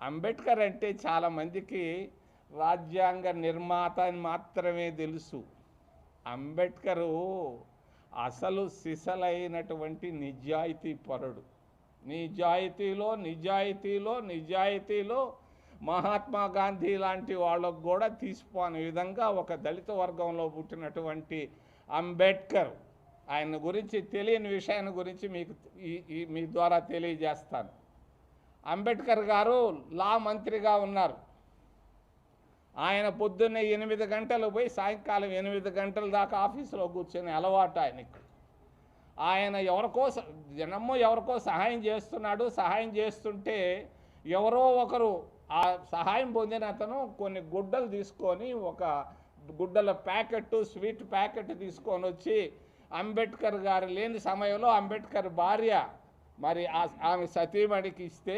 అంబేద్కర్ అంటే చాలామందికి రాజ్యాంగ నిర్మాత అని మాత్రమే తెలుసు. అంబేద్కరు అసలు సిసలైనటువంటి నిజాయితీ పరుడు. నిజాయితీలో మహాత్మా గాంధీ లాంటి వాళ్ళకు కూడా తీసిపోని విధంగా ఒక దళిత వర్గంలో పుట్టినటువంటి అంబేద్కర్, ఆయన గురించి తెలియని విషయాన్ని గురించి మీకు మీ ద్వారా తెలియజేస్తాను. అంబేద్కర్ గారు లా మంత్రిగా ఉన్నారు. ఆయన పొద్దున్నే 8 గంటలు పోయి సాయంకాలం 8 గంటల దాకా ఆఫీసులో కూర్చొని అలవాటు ఆయనకి. ఆయన ఎవరికో సహాయం చేస్తున్నాడు. సహాయం చేస్తుంటే ఎవరో ఒకరు ఆ సహాయం పొందిన అతను కొన్ని గుడ్డలు తీసుకొని, ఒక గుడ్డల ప్యాకెట్, స్వీట్ ప్యాకెట్ తీసుకొని వచ్చి అంబేద్కర్ గారు లేని సమయంలో అంబేద్కర్ భార్య మరి ఆమె సతీమణికి ఇస్తే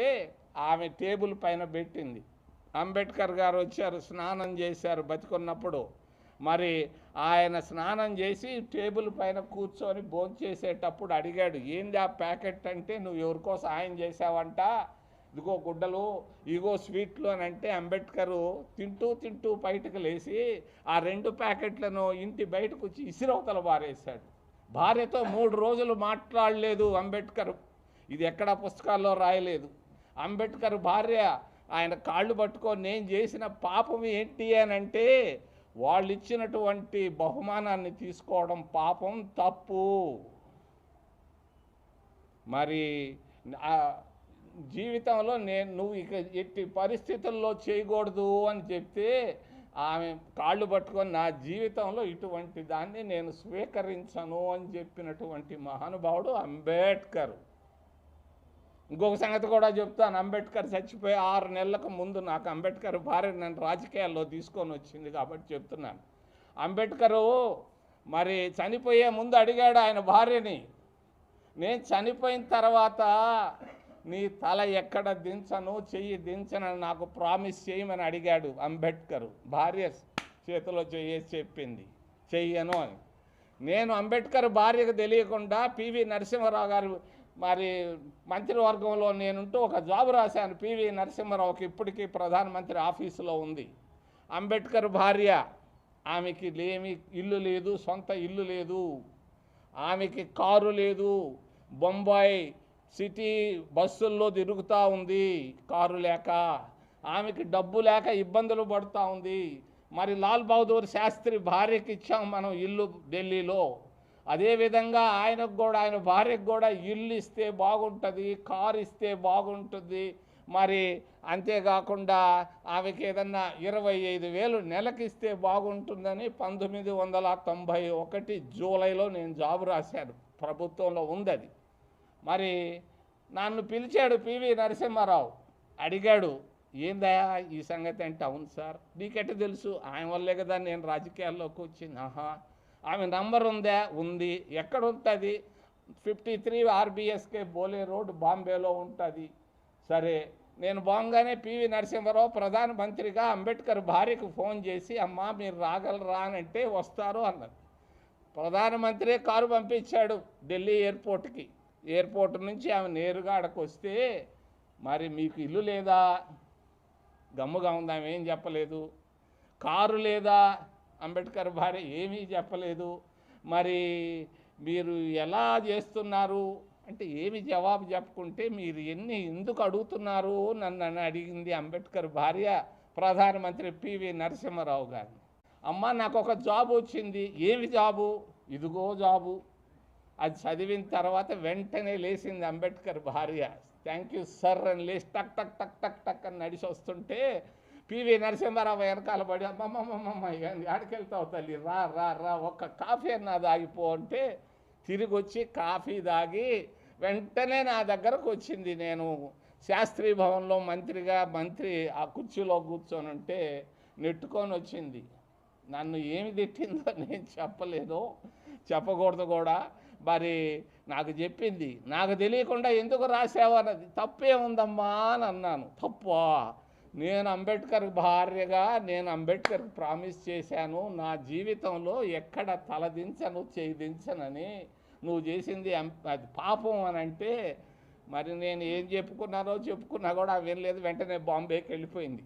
ఆమె టేబుల్ పైన పెట్టింది. అంబేద్కర్ గారు వచ్చారు, స్నానం చేశారు బతికున్నప్పుడు. మరి ఆయన స్నానం చేసి టేబుల్ పైన కూర్చొని భోంచేసేటప్పుడు అడిగాడు, ఏంది ఆ ప్యాకెట్ అంటే, నువ్వు ఎవరికో సహాయం చేసావంట, ఇదిగో గుడ్డలు, ఇగో స్వీట్లు అని అంటే అంబేద్కరు తింటూ బయటకు లేచి ఆ 2 ప్యాకెట్లను ఇంటి బయటకు వచ్చి ఇసిరవతల బారేశాడు. భార్యతో 3 రోజులు మాట్లాడలేదు అంబేద్కర్. ఇది ఎక్కడా పుస్తకాల్లో రాయలేదు. అంబేద్కర్ భార్య ఆయన కాళ్ళు పట్టుకొని, నేను చేసిన పాపం ఏంటి అని అంటే, వాళ్ళు ఇచ్చినటువంటి బహుమానాన్ని తీసుకోవడం పాపం, తప్పు. మరి జీవితంలో నువ్వు ఇక ఎట్టి పరిస్థితుల్లో చేయకూడదు అని చెప్తే ఆమె కాళ్ళు పట్టుకొని, నా జీవితంలో ఇటువంటి దాన్ని నేను స్వీకరించను అని చెప్పినటువంటి మహానుభావుడు అంబేద్కర్. ఇంకొక సంగతి కూడా చెప్తాను. అంబేద్కర్ చచ్చిపోయి 6 నెలలకు ముందు నాకు అంబేద్కర్ భార్య నన్ను రాజకీయాల్లో తీసుకొని వచ్చింది కాబట్టి చెప్తున్నాను. అంబేద్కరు మరి చనిపోయే ముందు అడిగాడు ఆయన భార్యని, నేను చనిపోయిన తర్వాత నీ తల ఎక్కడ దించను, చెయ్యి దించనని నాకు ప్రామిస్ చేయమని అడిగాడు అంబేద్కర్. భార్య చేతిలో చెయ్యేసి చెప్పింది, చెయ్యను అని. నేను అంబేద్కర్ భార్యకు తెలియకుండా పివి నరసింహారావు గారు మరి మంత్రివర్గంలో నేనుంటూ ఒక జాబ్ రాశాను. పివి నరసింహారావుకి ఇప్పటికీ ప్రధానమంత్రి ఆఫీసులో ఉంది. అంబేద్కర్ భార్య, ఆమెకి ఇల్లు లేదు, సొంత ఇల్లు లేదు, ఆమెకి కారు లేదు, బొంబాయి సిటీ బస్సుల్లో తిరుగుతూ ఉంది కారు లేక, ఆమెకి డబ్బు లేక ఇబ్బందులు పడుతూ ఉంది. మరి లాల్ బహదూర్ శాస్త్రి భార్యకి ఇచ్చాం మనం ఇల్లు ఢిల్లీలో. అదేవిధంగా ఆయనకు కూడా, ఆయన భార్యకు కూడా ఇల్లు ఇస్తే బాగుంటుంది, కారు ఇస్తే బాగుంటుంది. మరి అంతేకాకుండా ఆమెకి ఏదన్నా 25,000 నెలకిస్తే బాగుంటుందని 1991 జూలైలో నేను జాబు రాశాను. ప్రభుత్వంలో ఉంది అది. మరి నన్ను పిలిచాడు పివి నరసింహారావు, అడిగాడు, ఏందయా ఈ సంగతి అంటే, అవును సార్, నీకెట్ట తెలుసు? ఆయన వల్లే కదా నేను రాజకీయాల్లోకి వచ్చింది. ఆమె నంబర్ ఉందా? ఉంది. ఎక్కడ ఉంటుంది? 53 RBSK బోలే రోడ్ బాంబేలో ఉంటుంది. సరే, నేను బాగానే పివి నరసింహారావు ప్రధానమంత్రిగా అంబేద్కర్ భార్యకు ఫోన్ చేసి, అమ్మా మీరు రాగలరా అని అంటే, వస్తారు అన్నది. ప్రధానమంత్రి కారు పంపించాడు ఢిల్లీ ఎయిర్పోర్ట్కి. ఎయిర్పోర్ట్ నుంచి ఆమె నేరుగా అక్కడికి వస్తే, మరి మీకు ఇల్లు లేదా? గమ్ముగా ఉంది, ఆమె ఏం చెప్పలేదు. కారు లేదా? అంబేద్కర్ భార్య ఏమీ చెప్పలేదు. మరి మీరు ఎలా చేస్తున్నారు అంటే ఏమి జవాబు చెప్పుకుంటే, మీరు ఎందుకు అడుగుతున్నారు నన్ను అడిగింది అంబేద్కర్ భార్య ప్రధానమంత్రి పివి నరసింహారావు గారిని. అమ్మ నాకు ఒక జాబ్ వచ్చింది. ఏమి జాబు? ఇదిగో జాబు. అది చదివిన తర్వాత వెంటనే లేచింది అంబేద్కర్ భార్య. థ్యాంక్ యూ సార్ అని లేచి టక్ టక్ టక్ టక్ టక్ అని నడిచి వస్తుంటే పివి నరసింహారావు వెనకాల పడి, అమ్మమ్మమ్మ ఆడికెళ్తావు తల్లి, రా రా రా ఒక్క కాఫీ అన్నా తాగిపో అంటే, తిరిగి వచ్చి కాఫీ తాగి వెంటనే నా దగ్గరకు వచ్చింది. నేను శాస్త్రీ భవన్లో మంత్రి ఆ కుర్చీలో కూర్చొని ఉంటే నెట్టుకొని వచ్చింది. నన్ను ఏమి తిట్టిందో నేను చెప్పలేదు, చెప్పకూడదు కూడా. మరి నాకు చెప్పింది, నాకు తెలియకుండా ఎందుకు రాసావు అన్నది. తప్పే ఉందమ్మా అని అన్నాను. తప్పా? నేను అంబేద్కర్ భార్యగా నేను అంబేద్కర్కి ప్రామిస్ చేశాను, నా జీవితంలో ఎక్కడ తలదించను, చేయి దించనని. నువ్వు చేసింది అది పాపం అని అంటే, మరి నేను ఏం చెప్పుకున్నా కూడా వినలేదు, వెంటనే బాంబేకి వెళ్ళిపోయింది.